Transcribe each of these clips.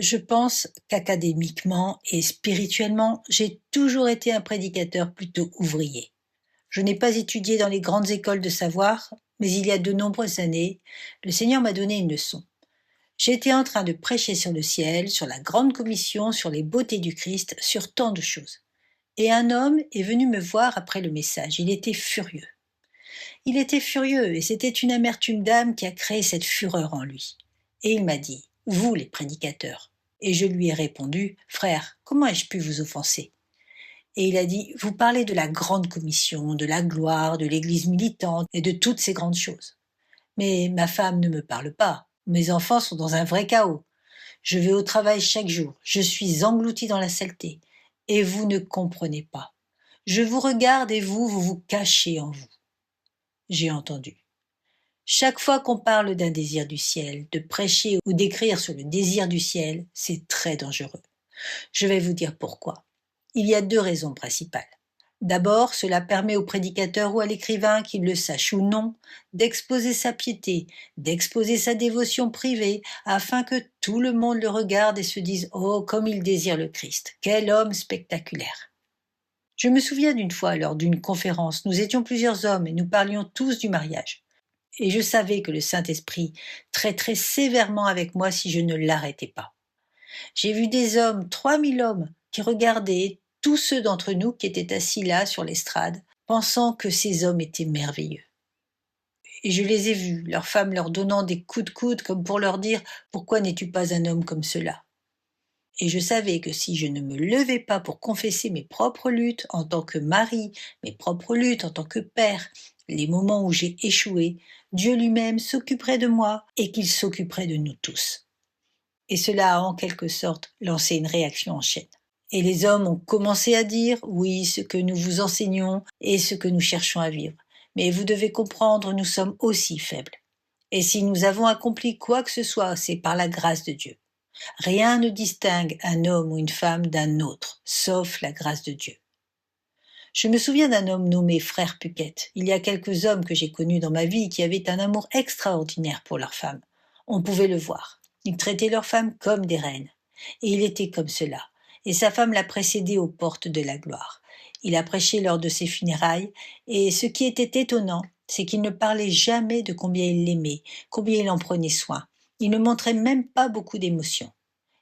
Je pense qu'académiquement et spirituellement, j'ai toujours été un prédicateur plutôt ouvrier. Je n'ai pas étudié dans les grandes écoles de savoir, mais il y a de nombreuses années, le Seigneur m'a donné une leçon. J'étais en train de prêcher sur le ciel, sur la grande commission, sur les beautés du Christ, sur tant de choses. Et un homme est venu me voir après le message. Il était furieux. Il était furieux et c'était une amertume d'âme qui a créé cette fureur en lui. Et il m'a dit, vous les prédicateurs. Et je lui ai répondu, frère, comment ai-je pu vous offenser? Et il a dit, vous parlez de la grande commission, de la gloire, de l'église militante et de toutes ces grandes choses. Mais ma femme ne me parle pas. Mes enfants sont dans un vrai chaos. Je vais au travail chaque jour. Je suis englouti dans la saleté. Et vous ne comprenez pas. Je vous regarde et vous vous cachez en vous. J'ai entendu. Chaque fois qu'on parle d'un désir du ciel, de prêcher ou d'écrire sur le désir du ciel, c'est très dangereux. Je vais vous dire pourquoi. Il y a deux raisons principales. D'abord, cela permet au prédicateur ou à l'écrivain, qu'il le sache ou non, d'exposer sa piété, d'exposer sa dévotion privée, afin que tout le monde le regarde et se dise « Oh, comme il désire le Christ, quel homme spectaculaire !» Je me souviens d'une fois, lors d'une conférence, nous étions plusieurs hommes et nous parlions tous du mariage. Et je savais que le Saint-Esprit traiterait sévèrement avec moi si je ne l'arrêtais pas. J'ai vu des hommes, 3000 hommes, qui regardaient tous ceux d'entre nous qui étaient assis là sur l'estrade, pensant que ces hommes étaient merveilleux. Et je les ai vus, leurs femmes leur donnant des coups de coude comme pour leur dire « Pourquoi n'es-tu pas un homme comme cela ?» Et je savais que si je ne me levais pas pour confesser mes propres luttes en tant que mari, mes propres luttes en tant que père, les moments où j'ai échoué, Dieu lui-même s'occuperait de moi et qu'il s'occuperait de nous tous. Et cela a en quelque sorte lancé une réaction en chaîne. Et les hommes ont commencé à dire « Oui, ce que nous vous enseignons et ce que nous cherchons à vivre. Mais vous devez comprendre, nous sommes aussi faibles. Et si nous avons accompli quoi que ce soit, c'est par la grâce de Dieu. Rien ne distingue un homme ou une femme d'un autre, sauf la grâce de Dieu. » Je me souviens d'un homme nommé Frère Puckett. Il y a quelques hommes que j'ai connus dans ma vie qui avaient un amour extraordinaire pour leurs femmes. On pouvait le voir. Ils traitaient leurs femmes comme des reines. Et il était comme cela. Et sa femme l'a précédé aux portes de la gloire. Il a prêché lors de ses funérailles, et ce qui était étonnant, c'est qu'il ne parlait jamais de combien il l'aimait, combien il en prenait soin. Il ne montrait même pas beaucoup d'émotion.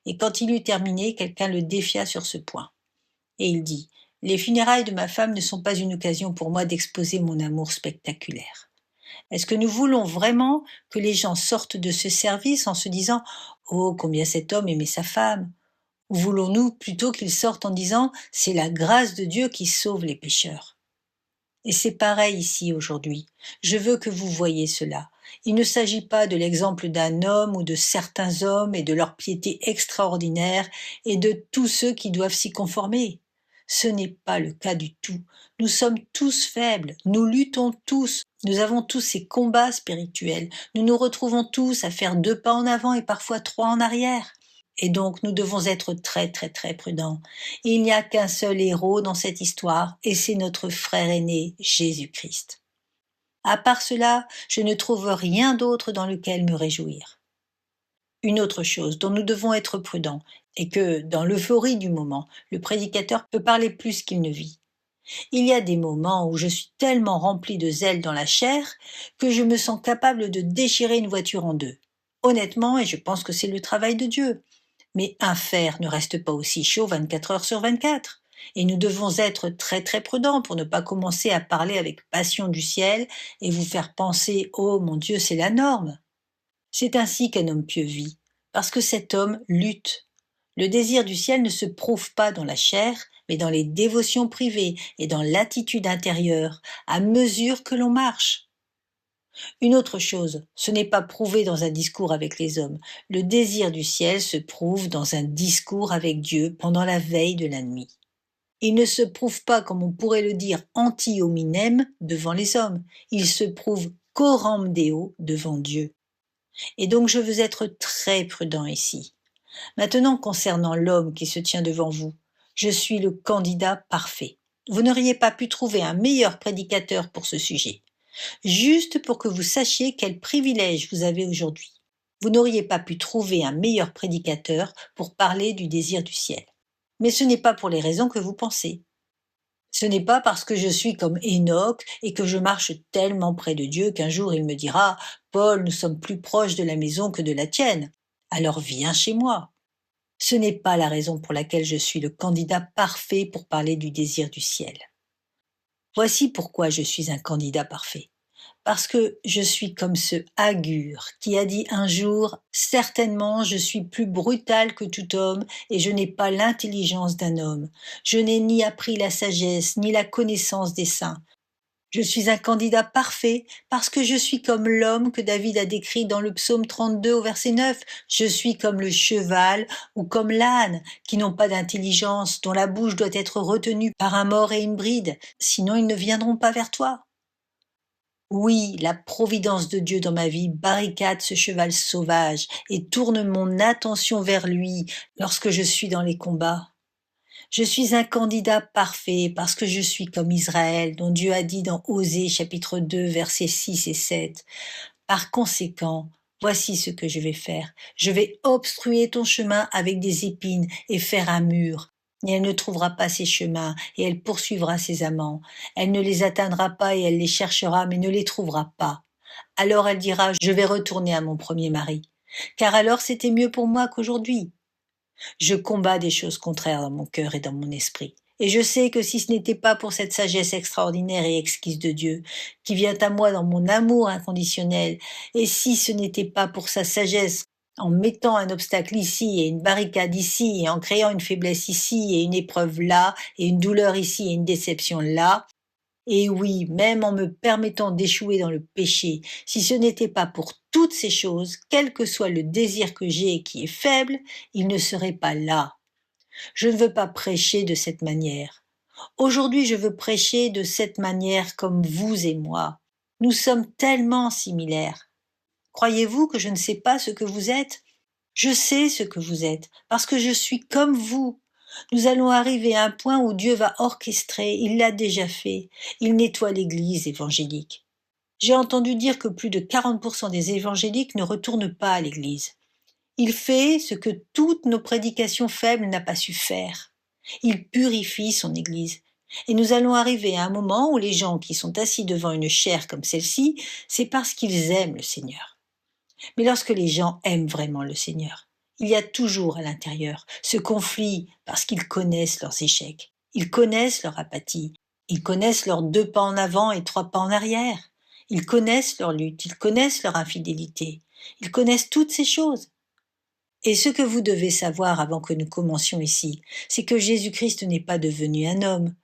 Et quand il eut terminé, quelqu'un le défia sur ce point. Et il dit « Les funérailles de ma femme ne sont pas une occasion pour moi d'exposer mon amour spectaculaire. Est-ce que nous voulons vraiment que les gens sortent de ce service en se disant « Oh, combien cet homme aimait sa femme » ou voulons-nous plutôt qu'ils sortent en disant « C'est la grâce de Dieu qui sauve les pécheurs » ? Et c'est pareil ici aujourd'hui. Je veux que vous voyiez cela. Il ne s'agit pas de l'exemple d'un homme ou de certains hommes et de leur piété extraordinaire et de tous ceux qui doivent s'y conformer. Ce n'est pas le cas du tout. Nous sommes tous faibles, nous luttons tous, nous avons tous ces combats spirituels, nous nous retrouvons tous à faire 2 pas en avant et parfois 3 en arrière. Et donc nous devons être très très très prudents. Il n'y a qu'un seul héros dans cette histoire et c'est notre frère aîné, Jésus-Christ. À part cela, je ne trouve rien d'autre dans lequel me réjouir. Une autre chose dont nous devons être prudents est que, dans l'euphorie du moment, le prédicateur peut parler plus qu'il ne vit. Il y a des moments où je suis tellement rempli de zèle dans la chair que je me sens capable de déchirer une voiture en 2. Honnêtement, et je pense que c'est le travail de Dieu. Mais un fer ne reste pas aussi chaud 24 heures sur 24. Et nous devons être très très prudents pour ne pas commencer à parler avec passion du ciel et vous faire penser « Oh mon Dieu, c'est la norme !» C'est ainsi qu'un homme pieux vit, parce que cet homme lutte. Le désir du ciel ne se prouve pas dans la chair, mais dans les dévotions privées et dans l'attitude intérieure, à mesure que l'on marche. Une autre chose, ce n'est pas prouvé dans un discours avec les hommes. Le désir du ciel se prouve dans un discours avec Dieu pendant la veille de la nuit. Il ne se prouve pas, comme on pourrait le dire, anti hominem devant les hommes. Il se prouve coram Deo devant Dieu. Et donc je veux être très prudent ici. Maintenant, concernant l'homme qui se tient devant vous, je suis le candidat parfait. Vous n'auriez pas pu trouver un meilleur prédicateur pour ce sujet. Juste pour que vous sachiez quel privilège vous avez aujourd'hui. Vous n'auriez pas pu trouver un meilleur prédicateur pour parler du désir du ciel. Mais ce n'est pas pour les raisons que vous pensez. Ce n'est pas parce que je suis comme Enoch et que je marche tellement près de Dieu qu'un jour il me dira « Paul, nous sommes plus proches de la maison que de la tienne, alors viens chez moi ». Ce n'est pas la raison pour laquelle je suis le candidat parfait pour parler du désir du ciel. Voici pourquoi je suis un candidat parfait. Parce que je suis comme ce Agur qui a dit un jour « Certainement, je suis plus brutal que tout homme et je n'ai pas l'intelligence d'un homme. Je n'ai ni appris la sagesse ni la connaissance des saints. Je suis un candidat parfait parce que je suis comme l'homme que David a décrit dans le psaume 32 au verset 9. Je suis comme le cheval ou comme l'âne qui n'ont pas d'intelligence, dont la bouche doit être retenue par un mors et une bride, sinon ils ne viendront pas vers toi. » Oui, la providence de Dieu dans ma vie barricade ce cheval sauvage et tourne mon attention vers lui lorsque je suis dans les combats. Je suis un candidat parfait parce que je suis comme Israël, dont Dieu a dit dans Osée chapitre 2 versets 6 et 7. Par conséquent, voici ce que je vais faire. Je vais obstruer ton chemin avec des épines et faire un mur. Et elle ne trouvera pas ses chemins, et elle poursuivra ses amants. Elle ne les atteindra pas et elle les cherchera, mais ne les trouvera pas. Alors elle dira, je vais retourner à mon premier mari. Car alors c'était mieux pour moi qu'aujourd'hui. Je combats des choses contraires dans mon cœur et dans mon esprit. Et je sais que si ce n'était pas pour cette sagesse extraordinaire et exquise de Dieu, qui vient à moi dans mon amour inconditionnel, et si ce n'était pas pour sa sagesse, en mettant un obstacle ici et une barricade ici, et en créant une faiblesse ici et une épreuve là, et une douleur ici et une déception là, et oui, même en me permettant d'échouer dans le péché, si ce n'était pas pour toutes ces choses, quel que soit le désir que j'ai et qui est faible, il ne serait pas là. Je ne veux pas prêcher de cette manière. Aujourd'hui, je veux prêcher de cette manière comme vous et moi. Nous sommes tellement similaires. Croyez-vous que je ne sais pas ce que vous êtes? Je sais ce que vous êtes, parce que je suis comme vous. Nous allons arriver à un point où Dieu va orchestrer, il l'a déjà fait. Il nettoie l'Église évangélique. J'ai entendu dire que plus de 40% des évangéliques ne retournent pas à l'Église. Il fait ce que toutes nos prédications faibles n'ont pas su faire. Il purifie son Église. Et nous allons arriver à un moment où les gens qui sont assis devant une chaire comme celle-ci, c'est parce qu'ils aiment le Seigneur. Mais lorsque les gens aiment vraiment le Seigneur, il y a toujours à l'intérieur ce conflit parce qu'ils connaissent leurs échecs, ils connaissent leur apathie, ils connaissent leurs 2 pas en avant et 3 pas en arrière, ils connaissent leur lutte, ils connaissent leur infidélité, ils connaissent toutes ces choses. Et ce que vous devez savoir avant que nous commencions ici, c'est que Jésus-Christ n'est pas devenu un homme.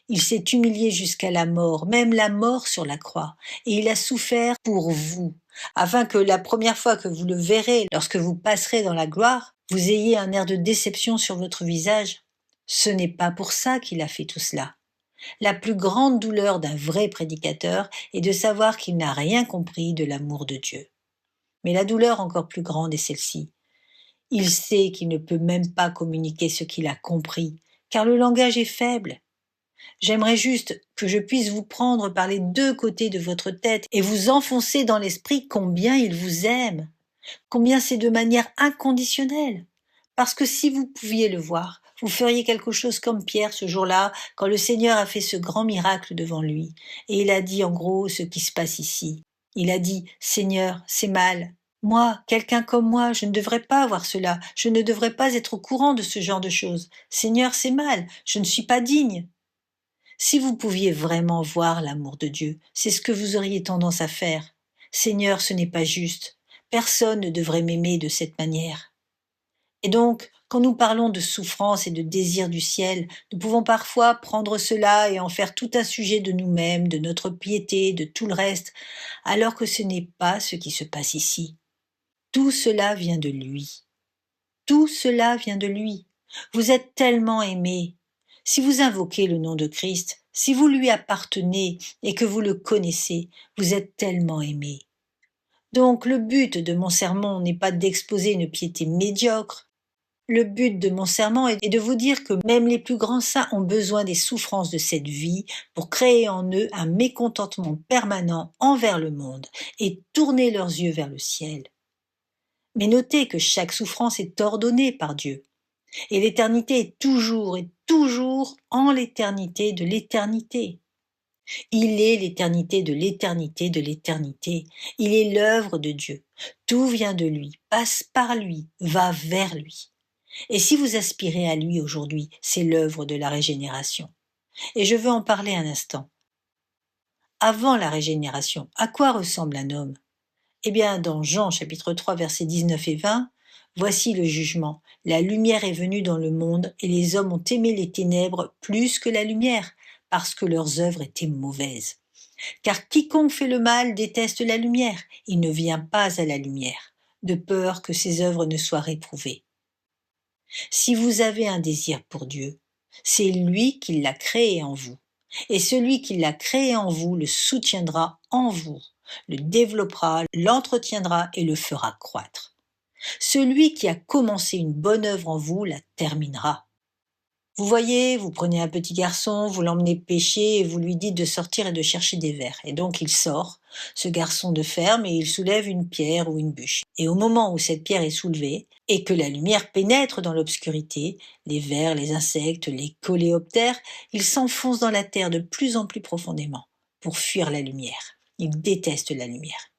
Il s'est humilié jusqu'à la mort, même la mort sur la croix, et il a souffert pour vous, afin que la première fois que vous le verrez, lorsque vous passerez dans la gloire, vous ayez un air de déception sur votre visage. Ce n'est pas pour ça qu'il a fait tout cela. La plus grande douleur d'un vrai prédicateur est de savoir qu'il n'a rien compris de l'amour de Dieu. Mais la douleur encore plus grande est celle-ci. Il sait qu'il ne peut même pas communiquer ce qu'il a compris, car le langage est faible. J'aimerais juste que je puisse vous prendre par les 2 côtés de votre tête et vous enfoncer dans l'esprit combien il vous aime, combien c'est de manière inconditionnelle. Parce que si vous pouviez le voir, vous feriez quelque chose comme Pierre ce jour-là, quand le Seigneur a fait ce grand miracle devant lui. Et il a dit en gros ce qui se passe ici. Il a dit « Seigneur, c'est mal. Moi, quelqu'un comme moi, je ne devrais pas avoir cela. Je ne devrais pas être au courant de ce genre de choses. Seigneur, c'est mal. Je ne suis pas digne. » Si vous pouviez vraiment voir l'amour de Dieu, c'est ce que vous auriez tendance à faire. Seigneur, ce n'est pas juste. Personne ne devrait m'aimer de cette manière. Et donc, quand nous parlons de souffrance et de désir du ciel, nous pouvons parfois prendre cela et en faire tout un sujet de nous-mêmes, de notre piété, de tout le reste, alors que ce n'est pas ce qui se passe ici. Tout cela vient de lui. Tout cela vient de lui. Vous êtes tellement aimés. Si vous invoquez le nom de Christ, si vous lui appartenez et que vous le connaissez, vous êtes tellement aimés. Donc le but de mon sermon n'est pas d'exposer une piété médiocre. Le but de mon sermon est de vous dire que même les plus grands saints ont besoin des souffrances de cette vie pour créer en eux un mécontentement permanent envers le monde et tourner leurs yeux vers le ciel. Mais notez que chaque souffrance est ordonnée par Dieu. Et l'éternité est toujours et toujours en l'éternité de l'éternité. Il est l'éternité de l'éternité de l'éternité. Il est l'œuvre de Dieu. Tout vient de lui, passe par lui, va vers lui. Et si vous aspirez à lui aujourd'hui, c'est l'œuvre de la régénération. Et je veux en parler un instant. Avant la régénération, à quoi ressemble un homme? Eh bien, dans Jean chapitre 3 versets 19 et 20, voici le jugement. La lumière est venue dans le monde et les hommes ont aimé les ténèbres plus que la lumière, parce que leurs œuvres étaient mauvaises. Car quiconque fait le mal déteste la lumière, il ne vient pas à la lumière, de peur que ses œuvres ne soient réprouvées. Si vous avez un désir pour Dieu, c'est lui qui l'a créé en vous. Et celui qui l'a créé en vous le soutiendra en vous, le développera, l'entretiendra et le fera croître. Celui qui a commencé une bonne œuvre en vous la terminera. Vous voyez, vous prenez un petit garçon, vous l'emmenez pêcher et vous lui dites de sortir et de chercher des vers. Et donc il sort, ce garçon de ferme, et il soulève une pierre ou une bûche. Et au moment où cette pierre est soulevée, et que la lumière pénètre dans l'obscurité, les vers, les insectes, les coléoptères, ils s'enfoncent dans la terre de plus en plus profondément pour fuir la lumière. Ils détestent la lumière.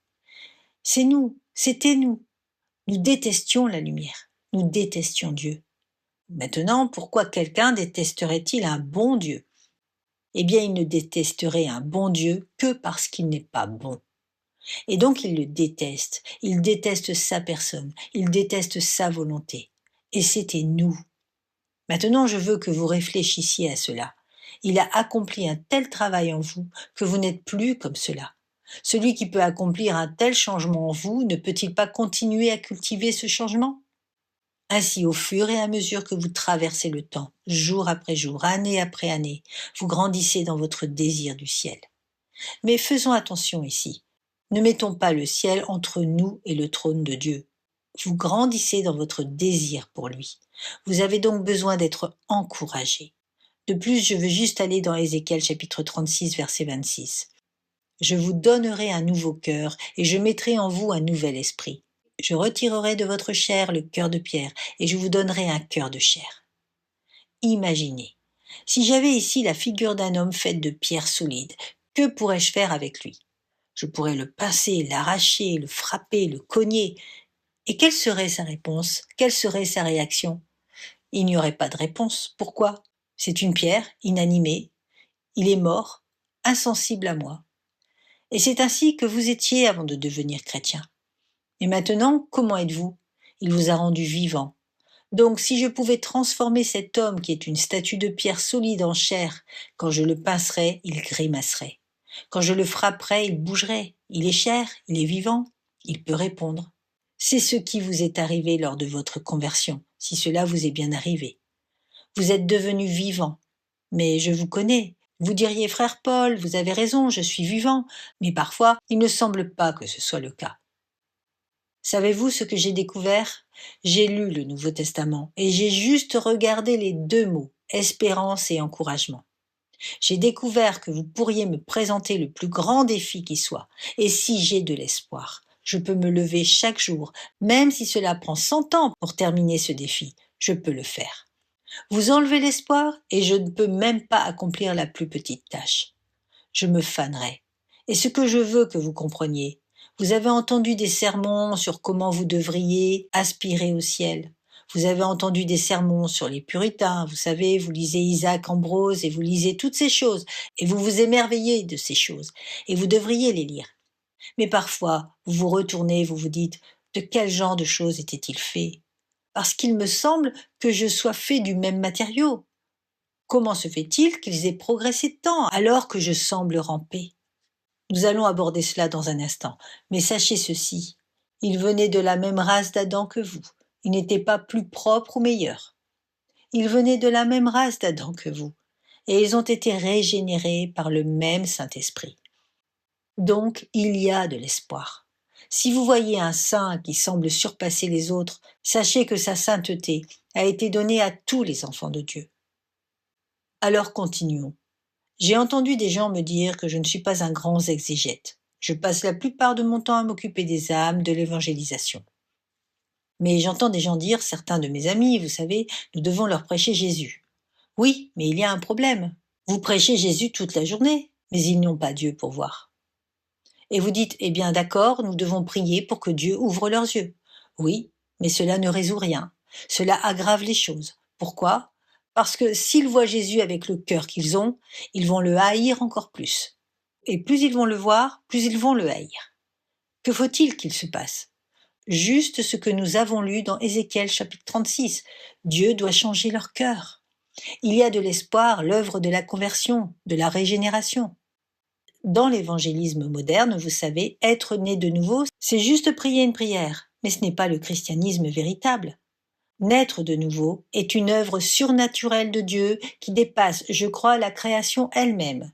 C'est nous, c'était nous. Nous détestions la lumière. Nous détestions Dieu. Maintenant, pourquoi quelqu'un détesterait-il un bon Dieu? Eh bien, il ne détesterait un bon Dieu que parce qu'il n'est pas bon. Et donc, il le déteste. Il déteste sa personne. Il déteste sa volonté. Et c'était nous. Maintenant, je veux que vous réfléchissiez à cela. Il a accompli un tel travail en vous que vous n'êtes plus comme cela. Celui qui peut accomplir un tel changement en vous, ne peut-il pas continuer à cultiver ce changement? Ainsi, au fur et à mesure que vous traversez le temps, jour après jour, année après année, vous grandissez dans votre désir du ciel. Mais faisons attention ici. Ne mettons pas le ciel entre nous et le trône de Dieu. Vous grandissez dans votre désir pour lui. Vous avez donc besoin d'être encouragé. De plus, je veux juste aller dans Ézéchiel chapitre 36, verset 26. Je vous donnerai un nouveau cœur et je mettrai en vous un nouvel esprit. Je retirerai de votre chair le cœur de pierre et je vous donnerai un cœur de chair. Imaginez, si j'avais ici la figure d'un homme faite de pierre solide, que pourrais-je faire avec lui? Je pourrais le pincer, l'arracher, le frapper, le cogner. Et quelle serait sa réponse? Quelle serait sa réaction? Il n'y aurait pas de réponse. Pourquoi? C'est une pierre, inanimée. Il est mort, insensible à moi. Et c'est ainsi que vous étiez avant de devenir chrétien. Et maintenant, comment êtes-vous? Il vous a rendu vivant. Donc, si je pouvais transformer cet homme qui est une statue de pierre solide en chair, quand je le pincerais, il grimacerait. Quand je le frapperais, il bougerait. Il est chair, il est vivant, il peut répondre. C'est ce qui vous est arrivé lors de votre conversion, si cela vous est bien arrivé. Vous êtes devenu vivant. Mais je vous connais. Vous diriez, frère Paul, vous avez raison, je suis vivant. Mais parfois, il ne semble pas que ce soit le cas. Savez-vous ce que j'ai découvert? J'ai lu le Nouveau Testament et j'ai juste regardé les deux mots, espérance et encouragement. J'ai découvert que vous pourriez me présenter le plus grand défi qui soit. Et si j'ai de l'espoir, je peux me lever chaque jour, même si cela prend 100 ans pour terminer ce défi, je peux le faire. Vous enlevez l'espoir et je ne peux même pas accomplir la plus petite tâche. Je me fanerai. Et ce que je veux que vous compreniez, vous avez entendu des sermons sur comment vous devriez aspirer au ciel. Vous avez entendu des sermons sur les puritains, vous savez, vous lisez Isaac Ambrose et vous lisez toutes ces choses, et vous vous émerveillez de ces choses, et vous devriez les lire. Mais parfois, vous vous retournez, vous vous dites, de quel genre de choses était-il fait? Parce qu'il me semble que je sois fait du même matériau. Comment se fait-il qu'ils aient progressé tant alors que je semble ramper? Nous allons aborder cela dans un instant, mais sachez ceci, ils venaient de la même race d'Adam que vous, ils n'étaient pas plus propres ou meilleurs. Ils venaient de la même race d'Adam que vous, et ils ont été régénérés par le même Saint-Esprit. Donc, il y a de l'espoir. Si vous voyez un saint qui semble surpasser les autres, sachez que sa sainteté a été donnée à tous les enfants de Dieu. Alors continuons. J'ai entendu des gens me dire que je ne suis pas un grand exégète. Je passe la plupart de mon temps à m'occuper des âmes, de l'évangélisation. Mais j'entends des gens dire, certains de mes amis, vous savez, nous devons leur prêcher Jésus. Oui, mais il y a un problème. Vous prêchez Jésus toute la journée, mais ils n'ont pas Dieu pour voir. Et vous dites, eh bien d'accord, nous devons prier pour que Dieu ouvre leurs yeux. Oui, mais cela ne résout rien. Cela aggrave les choses. Pourquoi? Parce que s'ils voient Jésus avec le cœur qu'ils ont, ils vont le haïr encore plus. Et plus ils vont le voir, plus ils vont le haïr. Que faut-il qu'il se passe? Juste ce que nous avons lu dans Ézéchiel chapitre 36. Dieu doit changer leur cœur. Il y a de l'espoir, l'œuvre de la conversion, de la régénération. Dans l'évangélisme moderne, vous savez, être né de nouveau, c'est juste prier une prière, mais ce n'est pas le christianisme véritable. Naître de nouveau est une œuvre surnaturelle de Dieu qui dépasse, je crois, la création elle-même.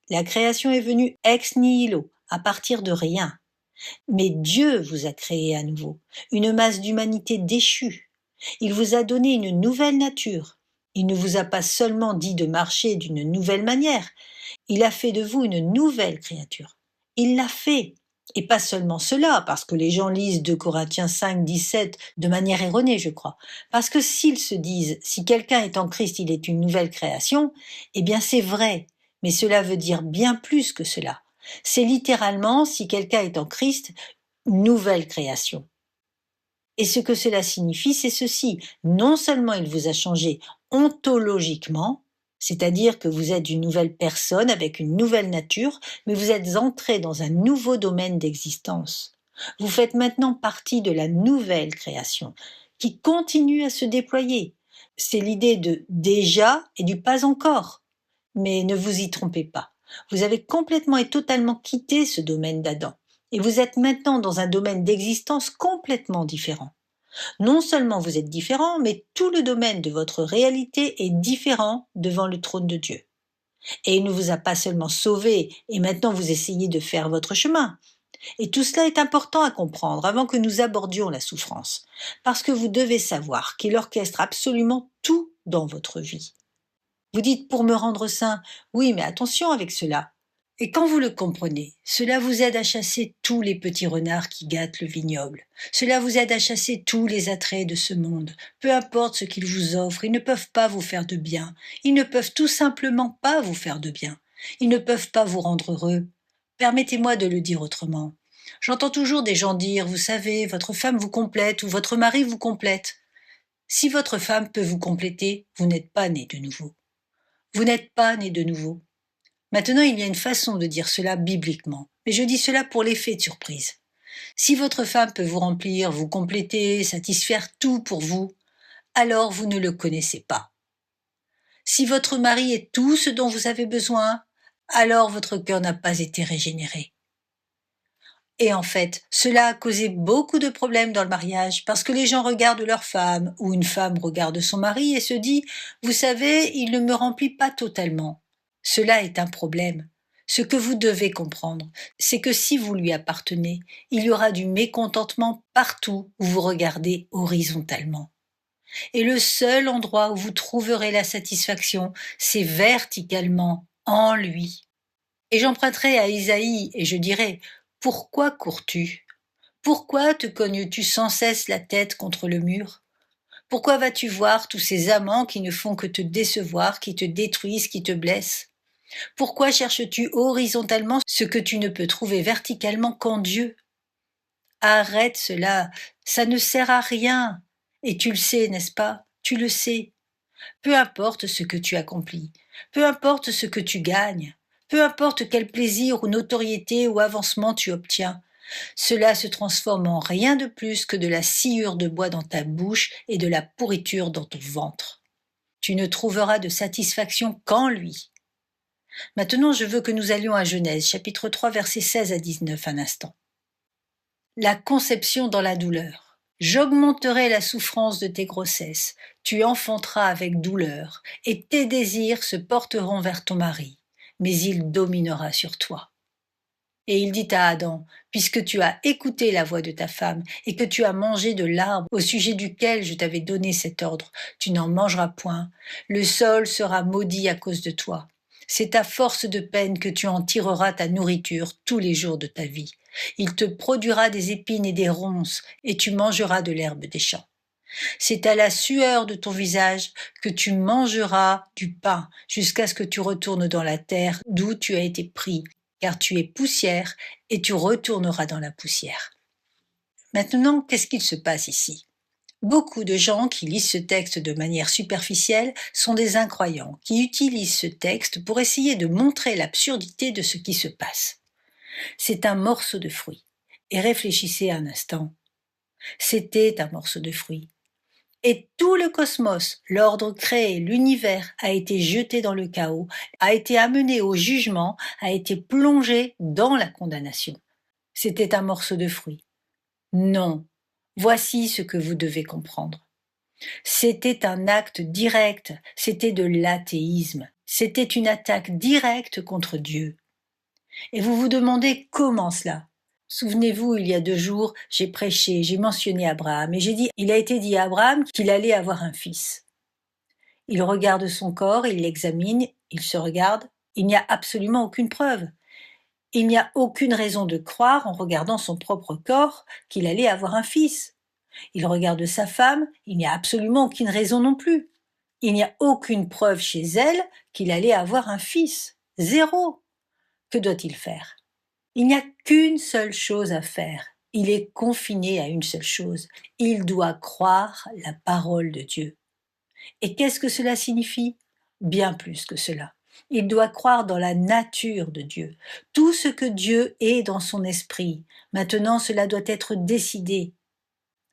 La création est venue ex nihilo, à partir de rien. Mais Dieu vous a créé à nouveau, une masse d'humanité déchue. Il vous a donné une nouvelle nature. Il ne vous a pas seulement dit de marcher d'une nouvelle manière, il a fait de vous une nouvelle créature. Il l'a fait. Et pas seulement cela, parce que les gens lisent 2 Corinthiens 5, 17 de manière erronée, je crois. Parce que s'ils se disent, si quelqu'un est en Christ, il est une nouvelle création, eh bien c'est vrai. Mais cela veut dire bien plus que cela. C'est littéralement, si quelqu'un est en Christ, une nouvelle création. Et ce que cela signifie, c'est ceci. Non seulement il vous a changé ontologiquement, c'est-à-dire que vous êtes une nouvelle personne avec une nouvelle nature, mais vous êtes entré dans un nouveau domaine d'existence. Vous faites maintenant partie de la nouvelle création, qui continue à se déployer. C'est l'idée de déjà et du pas encore. Mais ne vous y trompez pas. Vous avez complètement et totalement quitté ce domaine d'Adam. Et vous êtes maintenant dans un domaine d'existence complètement différent. Non seulement vous êtes différent, mais tout le domaine de votre réalité est différent devant le trône de Dieu. Et il ne vous a pas seulement sauvé et maintenant vous essayez de faire votre chemin. Et tout cela est important à comprendre avant que nous abordions la souffrance, parce que vous devez savoir qu'il orchestre absolument tout dans votre vie. Vous dites pour me rendre saint, oui, mais attention avec cela. Et quand vous le comprenez, cela vous aide à chasser tous les petits renards qui gâtent le vignoble. Cela vous aide à chasser tous les attraits de ce monde. Peu importe ce qu'ils vous offrent, ils ne peuvent pas vous faire de bien. Ils ne peuvent tout simplement pas vous faire de bien. Ils ne peuvent pas vous rendre heureux. Permettez-moi de le dire autrement. J'entends toujours des gens dire, vous savez, votre femme vous complète ou votre mari vous complète. Si votre femme peut vous compléter, vous n'êtes pas né de nouveau. Vous n'êtes pas né de nouveau. Maintenant, il y a une façon de dire cela bibliquement, mais je dis cela pour l'effet de surprise. Si votre femme peut vous remplir, vous compléter, satisfaire tout pour vous, alors vous ne le connaissez pas. Si votre mari est tout ce dont vous avez besoin, alors votre cœur n'a pas été régénéré. Et en fait, cela a causé beaucoup de problèmes dans le mariage parce que les gens regardent leur femme ou une femme regarde son mari et se dit « Vous savez, il ne me remplit pas totalement ». Cela est un problème. Ce que vous devez comprendre, c'est que si vous lui appartenez, il y aura du mécontentement partout où vous regardez horizontalement. Et le seul endroit où vous trouverez la satisfaction, c'est verticalement, en lui. Et j'emprunterai à Isaïe et je dirai « Pourquoi cours-tu ? Pourquoi te cognes-tu sans cesse la tête contre le mur ? Pourquoi vas-tu voir tous ces amants qui ne font que te décevoir, qui te détruisent, qui te blessent ? Pourquoi cherches-tu horizontalement ce que tu ne peux trouver verticalement qu'en Dieu ? Arrête cela, ça ne sert à rien. Et tu le sais, n'est-ce pas ? Tu le sais. Peu importe ce que tu accomplis, peu importe ce que tu gagnes, peu importe quel plaisir ou notoriété ou avancement tu obtiens, cela se transforme en rien de plus que de la sciure de bois dans ta bouche et de la pourriture dans ton ventre. Tu ne trouveras de satisfaction qu'en lui. Maintenant, je veux que nous allions à Genèse, chapitre 3, versets 16 à 19, un instant. La conception dans la douleur. J'augmenterai la souffrance de tes grossesses, tu enfanteras avec douleur, et tes désirs se porteront vers ton mari, mais il dominera sur toi. Et il dit à Adam, puisque tu as écouté la voix de ta femme, et que tu as mangé de l'arbre au sujet duquel je t'avais donné cet ordre, tu n'en mangeras point, le sol sera maudit à cause de toi. C'est à force de peine que tu en tireras ta nourriture tous les jours de ta vie. Il te produira des épines et des ronces, et tu mangeras de l'herbe des champs. C'est à la sueur de ton visage que tu mangeras du pain, jusqu'à ce que tu retournes dans la terre d'où tu as été pris, car tu es poussière, et tu retourneras dans la poussière. Maintenant, qu'est-ce qu'il se passe ici ? Beaucoup de gens qui lisent ce texte de manière superficielle sont des incroyants qui utilisent ce texte pour essayer de montrer l'absurdité de ce qui se passe. C'est un morceau de fruit. Et réfléchissez un instant. C'était un morceau de fruit. Et tout le cosmos, l'ordre créé, l'univers a été jeté dans le chaos, a été amené au jugement, a été plongé dans la condamnation. C'était un morceau de fruit. Non. Voici ce que vous devez comprendre. C'était un acte direct, c'était de l'athéisme, c'était une attaque directe contre Dieu. Et vous vous demandez comment cela ? Souvenez-vous, il y a 2 jours, j'ai prêché, j'ai mentionné Abraham, et j'ai dit, il a été dit à Abraham qu'il allait avoir un fils. Il regarde son corps, il l'examine, il se regarde, il n'y a absolument aucune preuve. Il n'y a aucune raison de croire, en regardant son propre corps, qu'il allait avoir un fils. Il regarde sa femme, il n'y a absolument aucune raison non plus. Il n'y a aucune preuve chez elle qu'il allait avoir un fils. 0. Que doit-il faire ? Il n'y a qu'une seule chose à faire. Il est confiné à une seule chose. Il doit croire la parole de Dieu. Et qu'est-ce que cela signifie ? Bien plus que cela. Il doit croire dans la nature de Dieu. Tout ce que Dieu est dans son esprit. Maintenant, cela doit être décidé.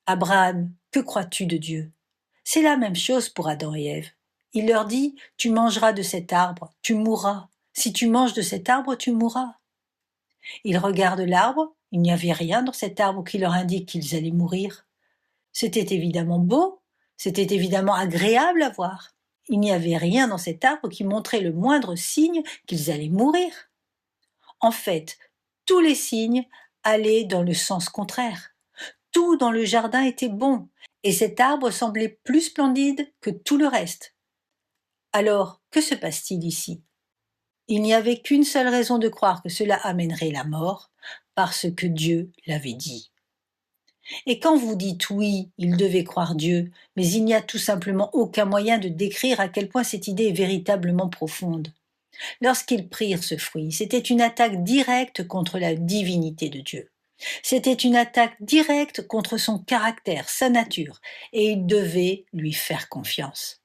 Abraham, que crois-tu de Dieu ? C'est la même chose pour Adam et Ève. Il leur dit, tu mangeras de cet arbre, tu mourras. Si tu manges de cet arbre, tu mourras. Ils regardent l'arbre, il n'y avait rien dans cet arbre qui leur indique qu'ils allaient mourir. C'était évidemment beau, c'était évidemment agréable à voir. Il n'y avait rien dans cet arbre qui montrait le moindre signe qu'ils allaient mourir. En fait, tous les signes allaient dans le sens contraire. Tout dans le jardin était bon, et cet arbre semblait plus splendide que tout le reste. Alors, que se passe-t-il ici ? Il n'y avait qu'une seule raison de croire que cela amènerait la mort, parce que Dieu l'avait dit. Et quand vous dites oui, il devait croire Dieu, mais il n'y a tout simplement aucun moyen de décrire à quel point cette idée est véritablement profonde. Lorsqu'ils prirent ce fruit, c'était une attaque directe contre la divinité de Dieu. C'était une attaque directe contre son caractère, sa nature, et ils devaient lui faire confiance.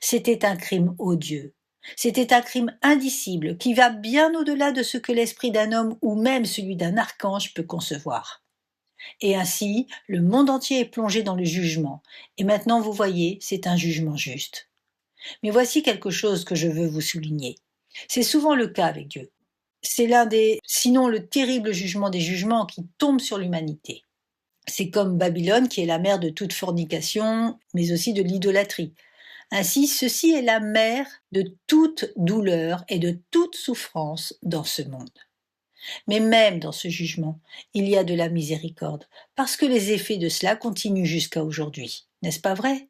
C'était un crime odieux. C'était un crime indicible qui va bien au-delà de ce que l'esprit d'un homme ou même celui d'un archange peut concevoir. Et ainsi, le monde entier est plongé dans le jugement. Et maintenant, vous voyez, c'est un jugement juste. Mais voici quelque chose que je veux vous souligner. C'est souvent le cas avec Dieu. C'est l'un des, sinon le terrible jugement des jugements qui tombe sur l'humanité. C'est comme Babylone qui est la mère de toute fornication, mais aussi de l'idolâtrie. Ainsi, ceci est la mère de toute douleur et de toute souffrance dans ce monde. Mais même dans ce jugement, il y a de la miséricorde, parce que les effets de cela continuent jusqu'à aujourd'hui. N'est-ce pas vrai ?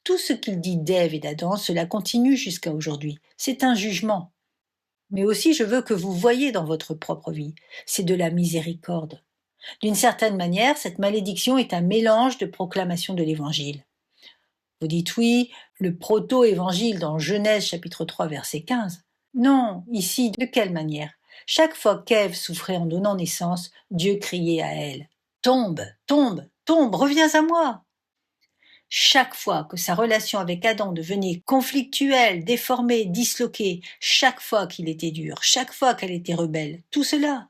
Tout ce qu'il dit d'Ève et d'Adam, cela continue jusqu'à aujourd'hui. C'est un jugement. Mais aussi, je veux que vous voyiez dans votre propre vie, c'est de la miséricorde. D'une certaine manière, cette malédiction est un mélange de proclamation de l'Évangile. Vous dites oui, le proto-évangile dans Genèse chapitre 3 verset 15. Non, ici, de quelle manière ? Chaque fois qu'Ève souffrait en donnant naissance, Dieu criait à elle. Tombe, tombe, tombe, reviens à moi. Chaque fois que sa relation avec Adam devenait conflictuelle, déformée, disloquée, chaque fois qu'il était dur, chaque fois qu'elle était rebelle, tout cela.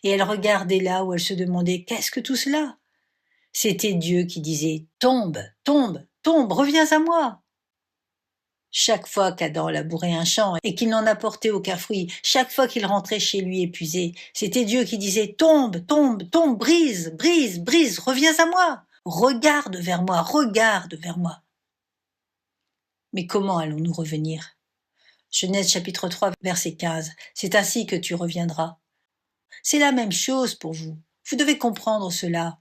Et elle regardait là où elle se demandait, qu'est-ce que tout cela ? C'était Dieu qui disait, tombe, tombe, tombe, reviens à moi. Chaque fois qu'Adam labourait un champ et qu'il n'en apportait aucun fruit, chaque fois qu'il rentrait chez lui épuisé, c'était Dieu qui disait, tombe, tombe, tombe, brise, brise, brise, reviens à moi. Regarde vers moi, regarde vers moi. Mais comment allons-nous revenir ? Genèse chapitre 3 verset 15. C'est ainsi que tu reviendras. C'est la même chose pour vous. Vous devez comprendre cela.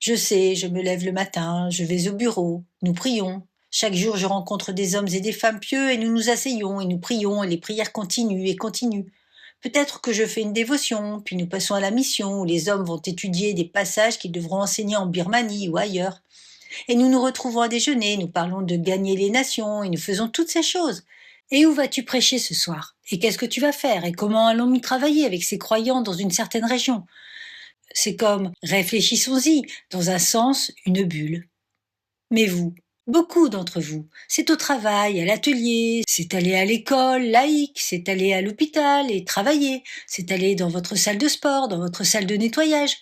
Je sais, je me lève le matin, je vais au bureau, nous prions. Chaque jour, je rencontre des hommes et des femmes pieux et nous nous asseyons et nous prions et les prières continuent et continuent. Peut-être que je fais une dévotion, puis nous passons à la mission où les hommes vont étudier des passages qu'ils devront enseigner en Birmanie ou ailleurs. Et nous nous retrouvons à déjeuner, nous parlons de gagner les nations et nous faisons toutes ces choses. Et où vas-tu prêcher ce soir? Et qu'est-ce que tu vas faire? Et comment allons-nous travailler avec ces croyants dans une certaine région? C'est comme réfléchissons-y, dans un sens, une bulle. Mais vous, beaucoup d'entre vous, c'est au travail, à l'atelier, c'est aller à l'école laïque, c'est aller à l'hôpital et travailler, c'est aller dans votre salle de sport, dans votre salle de nettoyage,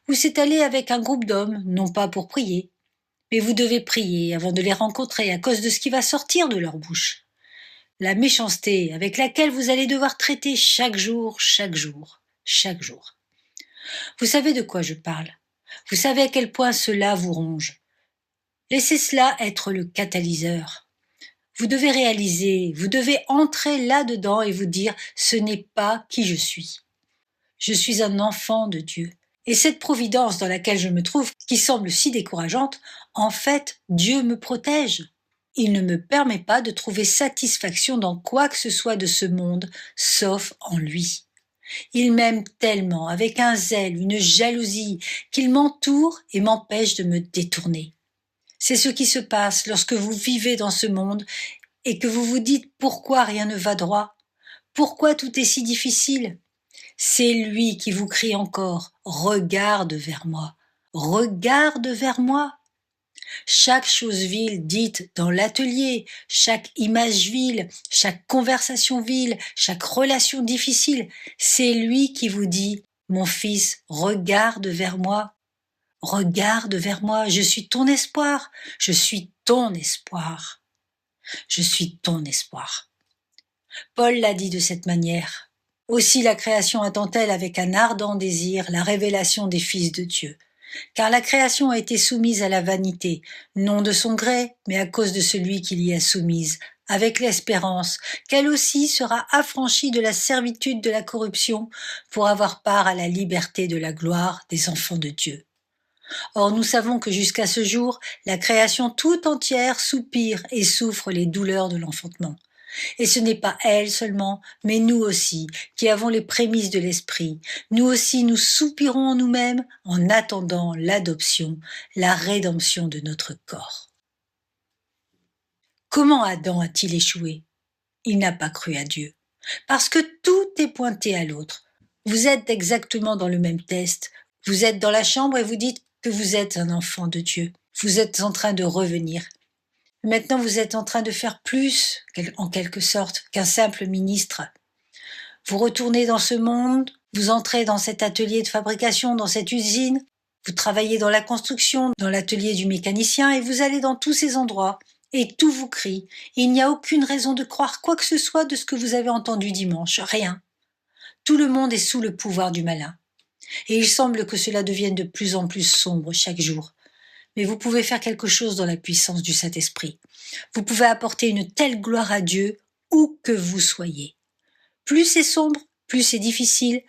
ou c'est aller avec un groupe d'hommes, non pas pour prier. Mais vous devez prier avant de les rencontrer à cause de ce qui va sortir de leur bouche. La méchanceté avec laquelle vous allez devoir traiter chaque jour, chaque jour, chaque jour. Vous savez de quoi je parle. Vous savez à quel point cela vous ronge. Laissez cela être le catalyseur. Vous devez réaliser, vous devez entrer là-dedans et vous dire « ce n'est pas qui je suis ». Je suis un enfant de Dieu. Et cette providence dans laquelle je me trouve, qui semble si décourageante, en fait, Dieu me protège. Il ne me permet pas de trouver satisfaction dans quoi que ce soit de ce monde, sauf en lui. Il m'aime tellement, avec un zèle, une jalousie, qu'il m'entoure et m'empêche de me détourner. C'est ce qui se passe lorsque vous vivez dans ce monde et que vous vous dites pourquoi rien ne va droit, pourquoi tout est si difficile. C'est lui qui vous crie encore « Regarde vers moi, regarde vers moi ». Chaque chose vile dite dans l'atelier, chaque image vile, chaque conversation vile, chaque relation difficile, c'est lui qui vous dit « Mon fils, regarde vers moi, regarde vers moi, je suis ton espoir, je suis ton espoir, je suis ton espoir ». Paul l'a dit de cette manière. Aussi la création attend-elle avec un ardent désir la révélation des fils de Dieu. Car la création a été soumise à la vanité, non de son gré, mais à cause de celui qui l'y a soumise, avec l'espérance qu'elle aussi sera affranchie de la servitude de la corruption pour avoir part à la liberté de la gloire des enfants de Dieu. Or nous savons que jusqu'à ce jour, la création tout entière soupire et souffre les douleurs de l'enfantement. Et ce n'est pas elle seulement, mais nous aussi, qui avons les prémices de l'esprit. Nous aussi, nous soupirons en nous-mêmes en attendant l'adoption, la rédemption de notre corps. Comment Adam a-t-il échoué? Il n'a pas cru à Dieu. Parce que tout est pointé à l'autre. Vous êtes exactement dans le même test. Vous êtes dans la chambre et vous dites que vous êtes un enfant de Dieu. Vous êtes en train de revenir. Maintenant, vous êtes en train de faire plus, en quelque sorte, qu'un simple ministre. Vous retournez dans ce monde, vous entrez dans cet atelier de fabrication, dans cette usine, vous travaillez dans la construction, dans l'atelier du mécanicien, et vous allez dans tous ces endroits, et tout vous crie. Il n'y a aucune raison de croire quoi que ce soit de ce que vous avez entendu dimanche, rien. Tout le monde est sous le pouvoir du malin. Et il semble que cela devienne de plus en plus sombre chaque jour. Mais vous pouvez faire quelque chose dans la puissance du Saint-Esprit. Vous pouvez apporter une telle gloire à Dieu où que vous soyez. Plus c'est sombre, plus c'est difficile,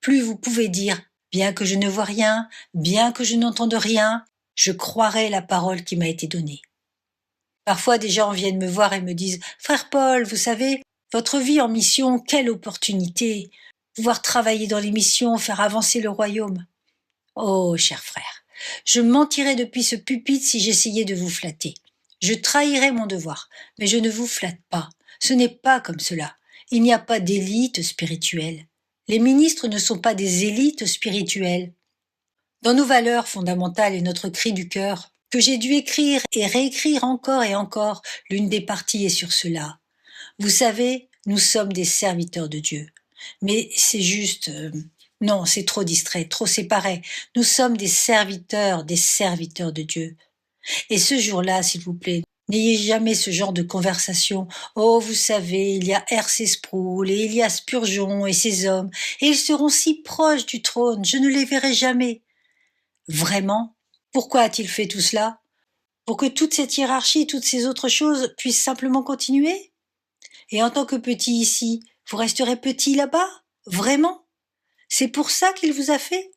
plus vous pouvez dire « bien que je ne vois rien, bien que je n'entende rien, je croirai la parole qui m'a été donnée ». Parfois des gens viennent me voir et me disent « Frère Paul, vous savez, votre vie en mission, quelle opportunité, pouvoir travailler dans les missions, faire avancer le royaume. » Oh, cher frère, je mentirais depuis ce pupitre si j'essayais de vous flatter. Je trahirais mon devoir, mais je ne vous flatte pas. Ce n'est pas comme cela. Il n'y a pas d'élite spirituelle. Les ministres ne sont pas des élites spirituelles. Dans nos valeurs fondamentales et notre cri du cœur, que j'ai dû écrire et réécrire encore et encore, l'une des parties est sur cela. Vous savez, nous sommes des serviteurs de Dieu. Mais c'est juste... Non, c'est trop distrait, trop séparé. Nous sommes des serviteurs de Dieu. Et ce jour-là, s'il vous plaît, n'ayez jamais ce genre de conversation. Oh, vous savez, il y a R.C. Sproul et il y a Spurgeon et ces hommes, et ils seront si proches du trône, je ne les verrai jamais. Vraiment? Pourquoi a-t-il fait tout cela? Pour que toute cette hiérarchie, toutes ces autres choses puissent simplement continuer? Et en tant que petit ici, vous resterez petit là-bas? Vraiment? C'est pour ça qu'il vous a fait?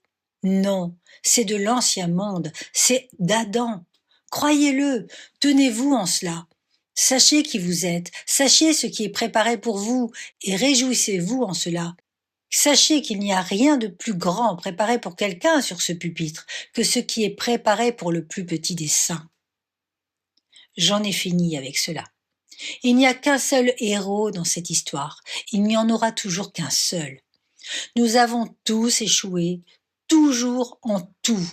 Non, c'est de l'ancien monde, c'est d'Adam. Croyez-le, tenez-vous en cela. Sachez qui vous êtes, sachez ce qui est préparé pour vous, et réjouissez-vous en cela. Sachez qu'il n'y a rien de plus grand préparé pour quelqu'un sur ce pupitre que ce qui est préparé pour le plus petit des saints. J'en ai fini avec cela. Il n'y a qu'un seul héros dans cette histoire, il n'y en aura toujours qu'un seul. Nous avons tous échoué, toujours en tout.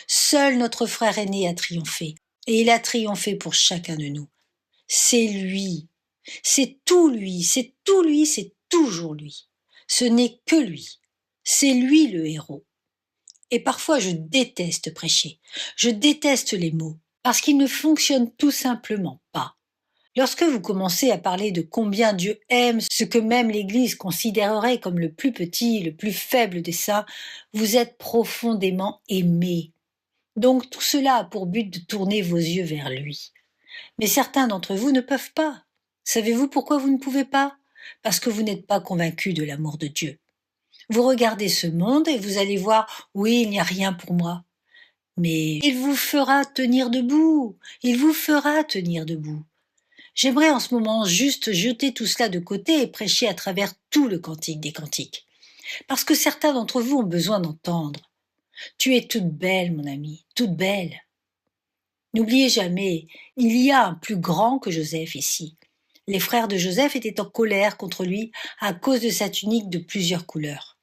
Seul notre frère aîné a triomphé, et il a triomphé pour chacun de nous. C'est lui, c'est tout lui, c'est tout lui, c'est toujours lui. Ce n'est que lui, c'est lui le héros. Et parfois je déteste prêcher, je déteste les mots, parce qu'ils ne fonctionnent tout simplement pas. Lorsque vous commencez à parler de combien Dieu aime ce que même l'Église considérerait comme le plus petit, le plus faible des saints, vous êtes profondément aimé. Donc tout cela a pour but de tourner vos yeux vers lui. Mais certains d'entre vous ne peuvent pas. Savez-vous pourquoi vous ne pouvez pas? Parce que vous n'êtes pas convaincus de l'amour de Dieu. Vous regardez ce monde et vous allez voir, oui, il n'y a rien pour moi. Mais il vous fera tenir debout. Il vous fera tenir debout. J'aimerais en ce moment juste jeter tout cela de côté et prêcher à travers tout le cantique des cantiques. Parce que certains d'entre vous ont besoin d'entendre. Tu es toute belle, mon ami, toute belle. N'oubliez jamais, il y a un plus grand que Joseph ici. Les frères de Joseph étaient en colère contre lui à cause de sa tunique de plusieurs couleurs.